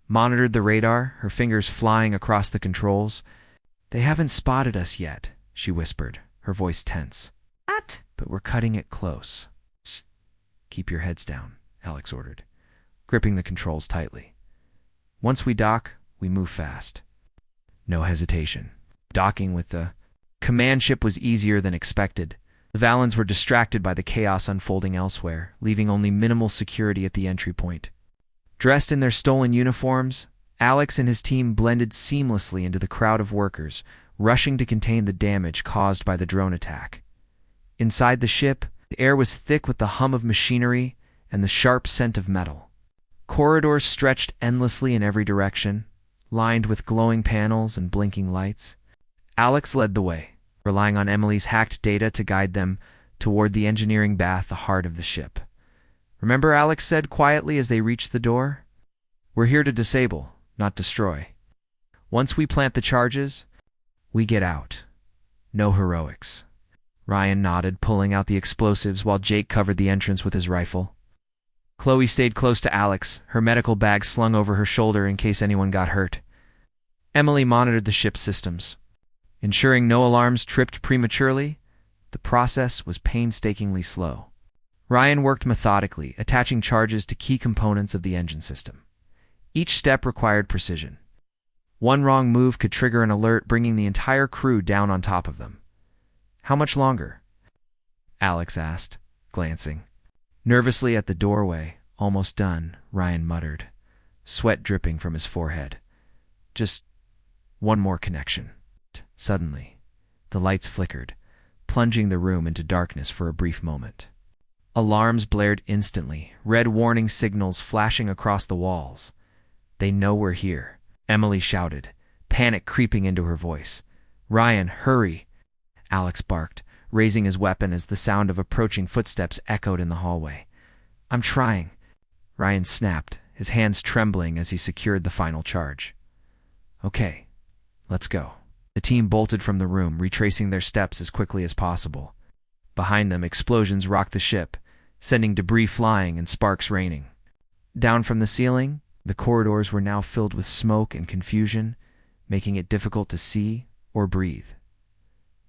[SPEAKER 1] monitored the radar, her fingers flying across the controls. "They haven't spotted us yet," she whispered, her voice tense. "What?" "But we're cutting it close." "Keep your heads down," Alex ordered, gripping the controls tightly. "Once we dock, we move fast." No hesitation. Docking with the command ship was easier than expected. The Valens were distracted by the chaos unfolding elsewhere, leaving only minimal security at the entry point. Dressed in their stolen uniforms, Alex and his team blended seamlessly into the crowd of workers, rushing to contain the damage caused by the drone attack. Inside the ship, the air was thick with the hum of machinery and the sharp scent of metal. Corridors stretched endlessly in every direction, lined with glowing panels and blinking lights. Alex led the way, relying on Emily's hacked data to guide them toward the engineering bath, the heart of the ship. "Remember," Alex said quietly as they reached the door? "We're here to disable, not destroy. Once we plant the charges, we get out. No heroics." Ryan nodded, pulling out the explosives while Jake covered the entrance with his rifle. Chloe stayed close to Alex, her medical bag slung over her shoulder in case anyone got hurt. Emily monitored the ship's systems, ensuring no alarms tripped prematurely. The process was painstakingly slow. Ryan worked methodically, attaching charges to key components of the engine system. Each step required precision. One wrong move could trigger an alert, bringing the entire crew down on top of them. "How much longer?" Alex asked, glancing nervously at the doorway. "Almost done," Ryan muttered, sweat dripping from his forehead. "Just one more connection." Suddenly, the lights flickered, plunging the room into darkness for a brief moment. Alarms blared instantly, red warning signals flashing across the walls. "They know we're here," Emily shouted, panic creeping into her voice. "Ryan, hurry!" Alex barked, raising his weapon as the sound of approaching footsteps echoed in the hallway. "I'm trying," Ryan snapped, his hands trembling as he secured the final charge. "Okay, let's go." The team bolted from the room, retracing their steps as quickly as possible. Behind them, explosions rocked the ship, sending debris flying and sparks raining. Down from the ceiling, the corridors were now filled with smoke and confusion, making it difficult to see or breathe.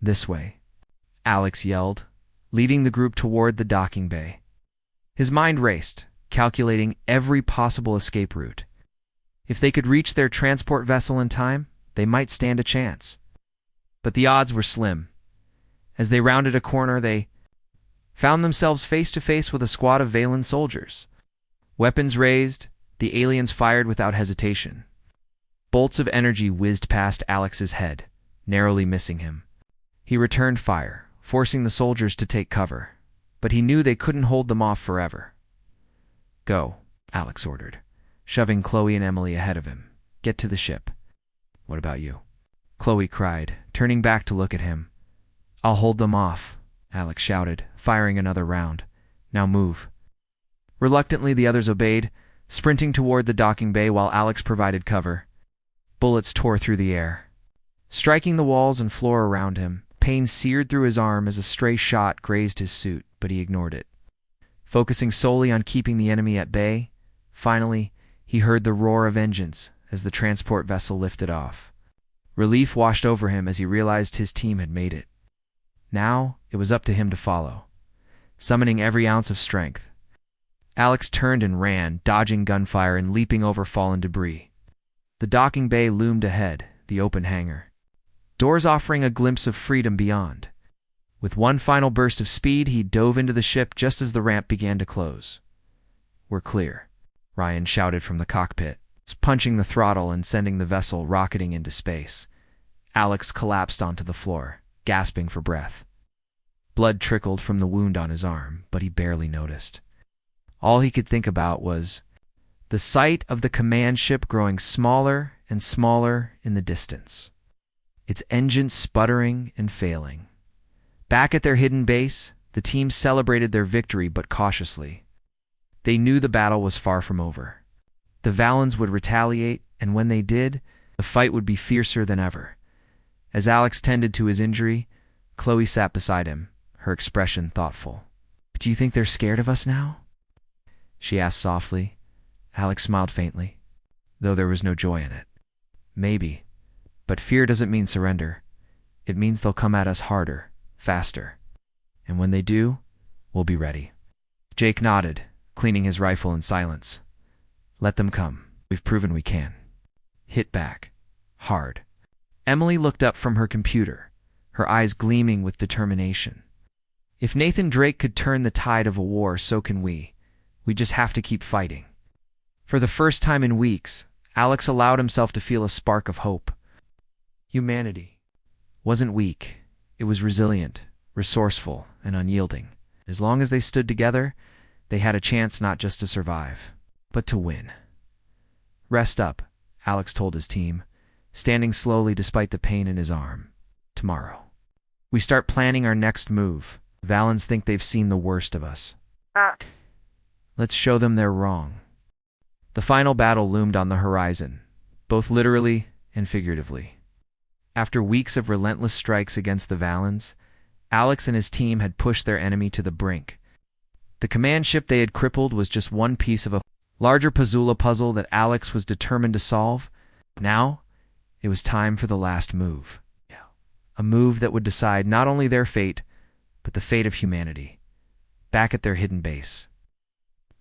[SPEAKER 1] "This way," Alex yelled, leading the group toward the docking bay. His mind raced, calculating every possible escape route. If they could reach their transport vessel in time, they might stand a chance. But the odds were slim. As they rounded a corner, they found themselves face to face with a squad of Valen soldiers. Weapons raised, the aliens fired without hesitation. Bolts of energy whizzed past Alex's head, narrowly missing him. He returned fire, forcing the soldiers to take cover, but he knew they couldn't hold them off forever. "Go," Alex ordered, shoving Chloe and Emily ahead of him. "Get to the ship." "What about you?" Chloe cried, turning back to look at him. "I'll hold them off," Alex shouted, firing another round. "Now move." Reluctantly, the others obeyed, sprinting toward the docking bay while Alex provided cover. Bullets tore through the air, striking the walls and floor around him. Pain seared through his arm as a stray shot grazed his suit, but he ignored it. Focusing solely on keeping the enemy at bay, finally, he heard the roar of engines as the transport vessel lifted off. Relief washed over him as he realized his team had made it. Now, it was up to him to follow, summoning every ounce of strength. Alex turned and ran, dodging gunfire and leaping over fallen debris. The docking bay loomed ahead, the open hangar, doors offering a glimpse of freedom beyond. With one final burst of speed, he dove into the ship just as the ramp began to close. "We're clear," Ryan shouted from the cockpit, punching the throttle and sending the vessel rocketing into space. Alex collapsed onto the floor, gasping for breath. Blood trickled from the wound on his arm, but he barely noticed. All he could think about was the sight of the command ship growing smaller and smaller in the distance, its engines sputtering and failing. Back at their hidden base, the team celebrated their victory but cautiously. They knew the battle was far from over. The Valens would retaliate, and when they did, the fight would be fiercer than ever. As Alex tended to his injury, Chloe sat beside him, her expression thoughtful. "Do you think they're scared of us now?" she asked softly. Alex smiled faintly, though there was no joy in it. "Maybe, but fear doesn't mean surrender. It means they'll come at us harder, faster. And when they do, we'll be ready." Jake nodded, cleaning his rifle in silence. "Let them come. We've proven we can. Hit back. Hard." Emily looked up from her computer, her eyes gleaming with determination. "If Nathan Drake could turn the tide of a war, so can we. We just have to keep fighting." For the first time in weeks, Alex allowed himself to feel a spark of hope. Humanity wasn't weak. It was resilient, resourceful, and unyielding. As long as they stood together, they had a chance not just to survive, but to win. Rest up, Alex told his team, standing slowly despite the pain in his arm. Tomorrow, we start planning our next move. The Valens think they've seen the worst of us. Let's show them they're wrong. The final battle loomed on the horizon, both literally and figuratively. After weeks of relentless strikes against the Valens, Alex and his team had pushed their enemy to the brink. The command ship they had crippled was just one piece of a larger puzzle that Alex was determined to solve. Now, it was time for the last move. A move that would decide not only their fate, but the fate of humanity. Back at their hidden base,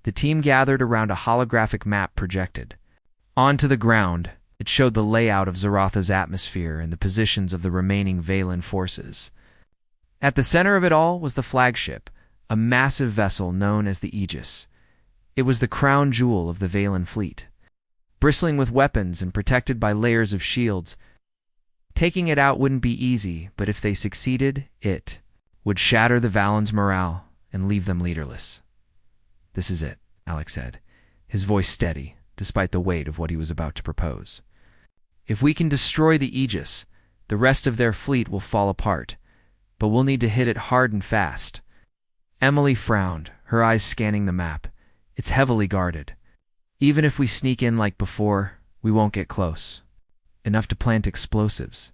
[SPEAKER 1] the team gathered around a holographic map projected. Onto the ground, it showed the layout of Zarotha's atmosphere and the positions of the remaining Valen forces. At the center of it all was the flagship, a massive vessel known as the Aegis. It was the crown jewel of the Valen fleet. Bristling with weapons and protected by layers of shields, taking it out wouldn't be easy, but if they succeeded, it would shatter the Valens' morale and leave them leaderless. This is it, Alex said, his voice steady, despite the weight of what he was about to propose. If we can destroy the Aegis, the rest of their fleet will fall apart, but we'll need to hit it hard and fast. Emily frowned, her eyes scanning the map. It's heavily guarded. Even if we sneak in like before, we won't get close. Enough to plant explosives.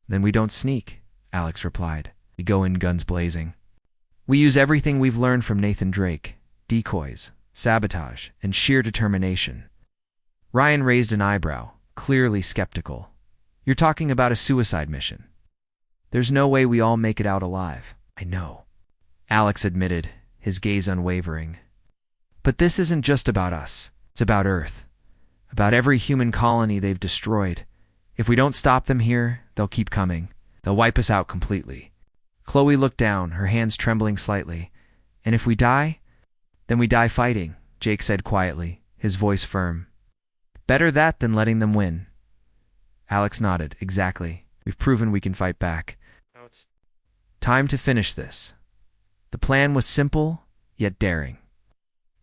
[SPEAKER 1] Then we don't sneak, Alex replied. We go in guns blazing. We use everything we've learned from Nathan Drake: decoys, sabotage, and sheer determination. Ryan raised an eyebrow, clearly skeptical. You're talking about a suicide mission. There's no way we all make it out alive. I know, Alex admitted, his gaze unwavering. But this isn't just about us. It's about Earth. About every human colony they've destroyed. If we don't stop them here, they'll keep coming. They'll wipe us out completely. Chloe looked down, her hands trembling slightly. And if we die, then we die fighting, Jake said quietly, his voice firm. Better that than letting them win. Alex nodded. Exactly. We've proven we can fight back. Time to finish this. The plan was simple, yet daring.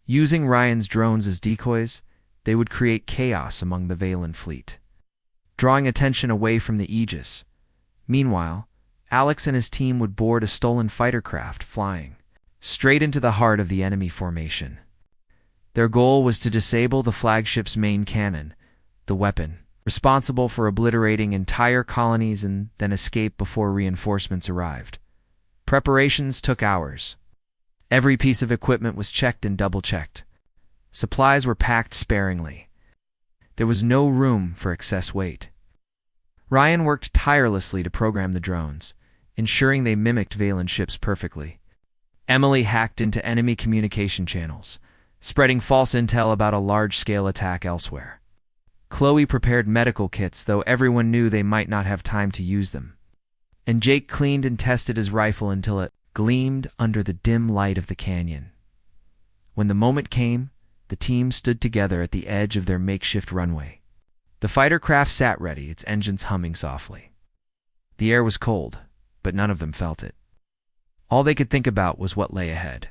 [SPEAKER 1] Using Ryan's drones as decoys, they would create chaos among the Valen fleet, drawing attention away from the Aegis. Meanwhile, Alex and his team would board a stolen fighter craft flying straight into the heart of the enemy formation. Their goal was to disable the flagship's main cannon, the weapon responsible for obliterating entire colonies, and then escape before reinforcements arrived. Preparations took hours. Every piece of equipment was checked and double-checked. Supplies were packed sparingly. There was no room for excess weight. Ryan worked tirelessly to program the drones, ensuring they mimicked Valen ships perfectly. Emily hacked into enemy communication channels, spreading false intel about a large-scale attack elsewhere. Chloe prepared medical kits, though everyone knew they might not have time to use them. And Jake cleaned and tested his rifle until it gleamed under the dim light of the canyon. When the moment came, the team stood together at the edge of their makeshift runway. The fighter craft sat ready, its engines humming softly. The air was cold, but none of them felt it. All they could think about was what lay ahead.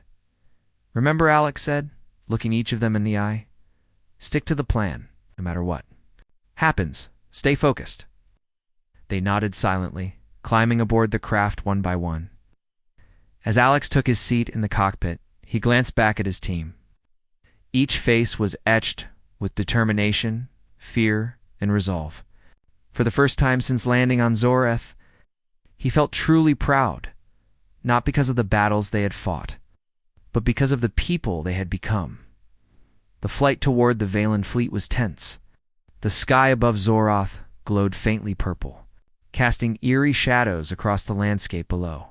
[SPEAKER 1] Remember, Alex said, looking each of them in the eye? Stick to the plan, no matter what happens. Stay focused. They nodded silently, climbing aboard the craft one by one. As Alex took his seat in the cockpit, he glanced back at his team. Each face was etched with determination, fear, and resolve. For the first time since landing on Zoreth, he felt truly proud, not because of the battles they had fought, but because of the people they had become. The flight toward the Valen fleet was tense. The sky above Zoroth glowed faintly purple, casting eerie shadows across the landscape below.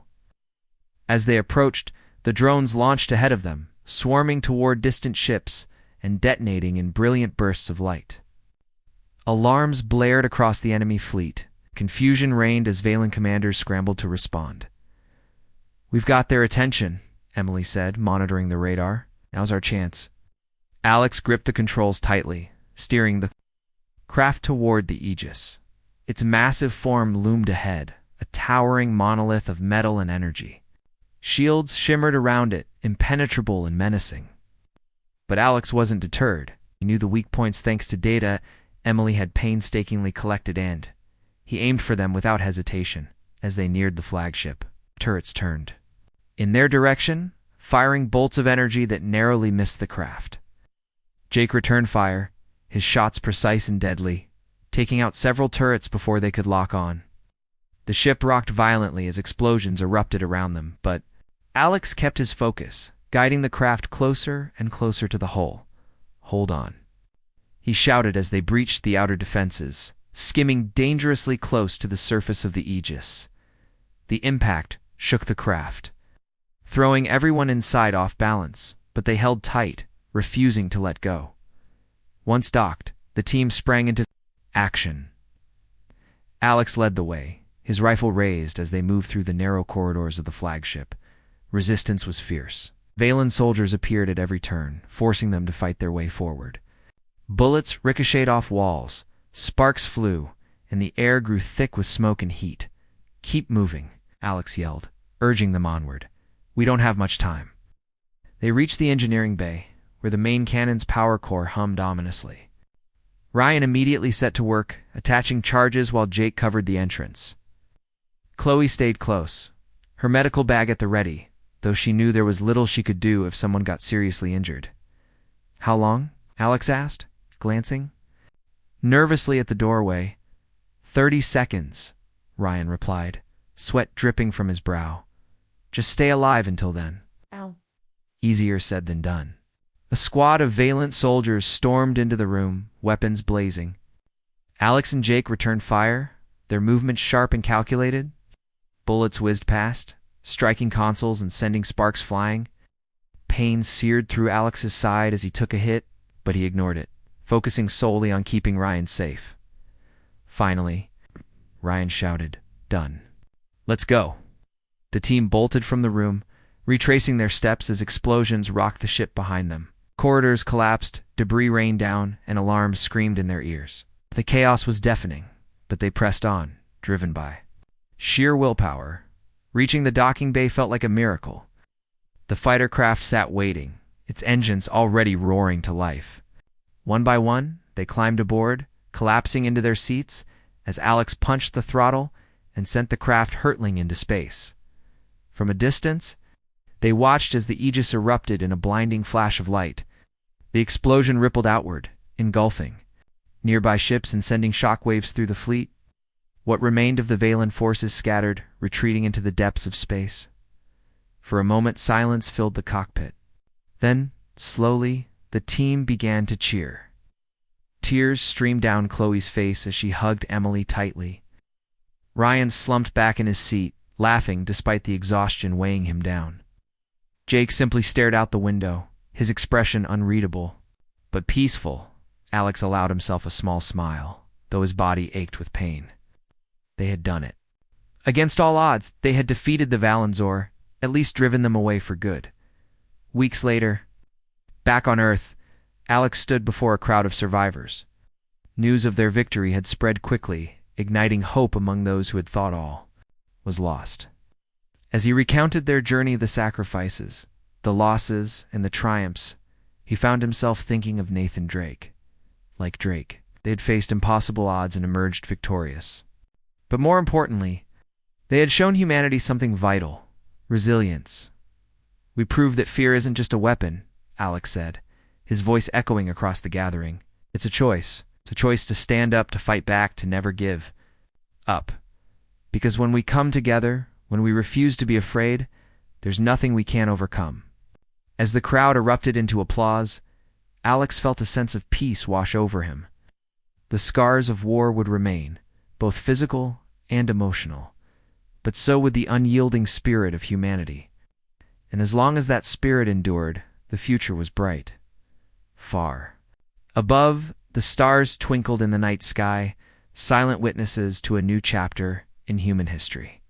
[SPEAKER 1] As they approached, the drones launched ahead of them, swarming toward distant ships and detonating in brilliant bursts of light. Alarms blared across the enemy fleet. Confusion reigned as Valen commanders scrambled to respond. We've got their attention, Emily said, monitoring the radar. Now's our chance. Alex gripped the controls tightly, steering the craft toward the Aegis. Its massive form loomed ahead, a towering monolith of metal and energy. Shields shimmered around it, impenetrable and menacing. But But Alex wasn't deterred. He knew the weak points thanks to data Emily had painstakingly collected, and he aimed for them without hesitation. As they neared the flagship, turrets turned in their direction, firing bolts of energy that narrowly missed the craft. Jake returned fire, his shots precise and deadly, taking out several turrets before they could lock on. The ship rocked violently as explosions erupted around them, but Alex kept his focus, guiding the craft closer and closer to the hull. "Hold on," he shouted as they breached the outer defenses, skimming dangerously close to the surface of the Aegis. The impact shook the craft, throwing everyone inside off balance, but they held tight, refusing to let go. Once docked, the team sprang into action. Alex led the way, his rifle raised as they moved through the narrow corridors of the flagship. Resistance was fierce. Valen soldiers appeared at every turn, forcing them to fight their way forward. Bullets ricocheted off walls, sparks flew, and the air grew thick with smoke and heat. "Keep moving," Alex yelled, urging them onward. "We don't have much time." They reached the engineering bay, where the main cannon's power core hummed ominously. Ryan immediately set to work, attaching charges while Jake covered the entrance. Chloe stayed close, her medical bag at the ready, though she knew there was little she could do if someone got seriously injured. "How long?" Alex asked, glancing nervously at the doorway. 30 seconds, Ryan replied, sweat dripping from his brow. "Just stay alive until then."
[SPEAKER 2] Ow.
[SPEAKER 1] Easier said than done. A squad of Valent soldiers stormed into the room, weapons blazing. Alex and Jake returned fire, their movements sharp and calculated. Bullets whizzed past, striking consoles and sending sparks flying. Pain seared through Alex's side as he took a hit, but he ignored it, focusing solely on keeping Ryan safe. Finally, Ryan shouted, "Done. Let's go." The team bolted from the room, retracing their steps as explosions rocked the ship behind them. Corridors collapsed, debris rained down, and alarms screamed in their ears. The chaos was deafening, but they pressed on, driven by sheer willpower. Reaching the docking bay felt like a miracle. The fighter craft sat waiting, its engines already roaring to life. One by one, they climbed aboard, collapsing into their seats as Alex punched the throttle and sent the craft hurtling into space. From a distance, they watched as the Aegis erupted in a blinding flash of light. The explosion rippled outward, engulfing nearby ships and sending shockwaves through the fleet. What remained of the Valen forces scattered, retreating into the depths of space. For a moment, silence filled the cockpit. Then, slowly, the team began to cheer. Tears streamed down Chloe's face as she hugged Emily tightly. Ryan slumped back in his seat, laughing despite the exhaustion weighing him down. Jake simply stared out the window, his expression unreadable. But peaceful, Alex allowed himself a small smile, though his body ached with pain. They had done it. Against all odds, they had defeated the Valanzor, at least driven them away for good. Weeks later, back on Earth, Alex stood before a crowd of survivors. News of their victory had spread quickly, igniting hope among those who had thought all was lost. As he recounted their journey, the sacrifices, the losses, and the triumphs, he found himself thinking of Nathan Drake. Like Drake, they had faced impossible odds and emerged victorious. But more importantly, they had shown humanity something vital: resilience. "We proved that fear isn't just a weapon," Alex said, his voice echoing across the gathering. "It's a choice. It's a choice to stand up, to fight back, to never give up. Because when we come together, when we refuse to be afraid, there's nothing we can't overcome." As the crowd erupted into applause, Alex felt a sense of peace wash over him. The scars of war would remain, both physical and emotional, but so would the unyielding spirit of humanity. And as long as that spirit endured, the future was bright. Far above, the stars twinkled in the night sky, silent witnesses to a new chapter in human history.